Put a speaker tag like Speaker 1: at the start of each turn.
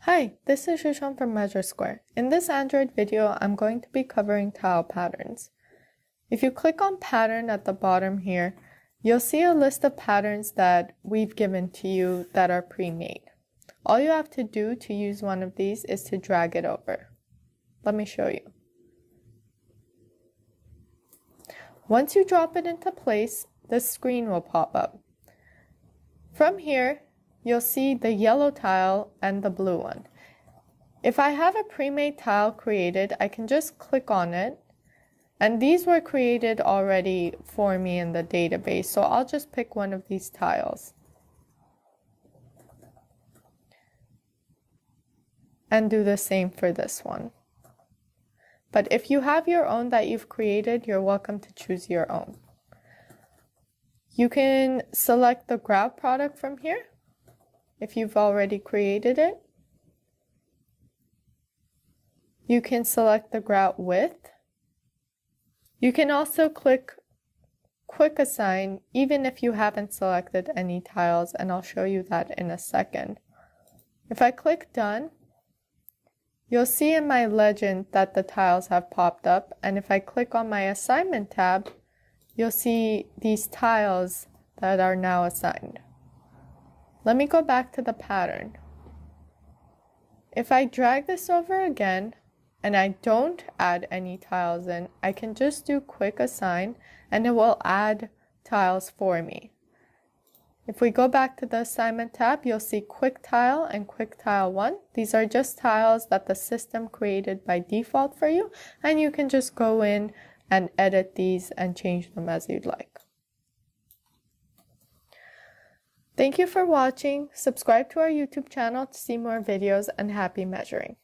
Speaker 1: Hi, this is Shushan from Measure Square. In this Android video, I'm going to be covering tile patterns. If you click on pattern at the bottom here, you'll see a list of patterns that we've given to you that are pre-made. All you have to do to use one of these is to drag it over. Let me show you. Once you drop it into place, this screen will pop up. From here, you'll see the yellow tile and the blue one. If I have a pre-made tile created, I can just click on it. And these were created already for me in the database, so I'll just pick one of these tiles. And do the same for this one. But if you have your own that you've created, you're welcome to choose your own. You can select the grout product from here if you've already created it. You can select the grout width. You can also click Quick Assign even if you haven't selected any tiles, and I'll show you that in a second. If I click Done, you'll see in my legend that the tiles have popped up, and if I click on my Assignment tab, you'll see these tiles that are now assigned. Let me go back to the pattern. If I drag this over again, and I don't add any tiles in, I can just do Quick Assign, and it will add tiles for me. If we go back to the Assignment tab, you'll see Quick Tile and Quick Tile 1. These are just tiles that the system created by default for you, and you can just go in and edit these and change them as you'd like. Thank you for watching. Subscribe to our YouTube channel to see more videos, and happy measuring.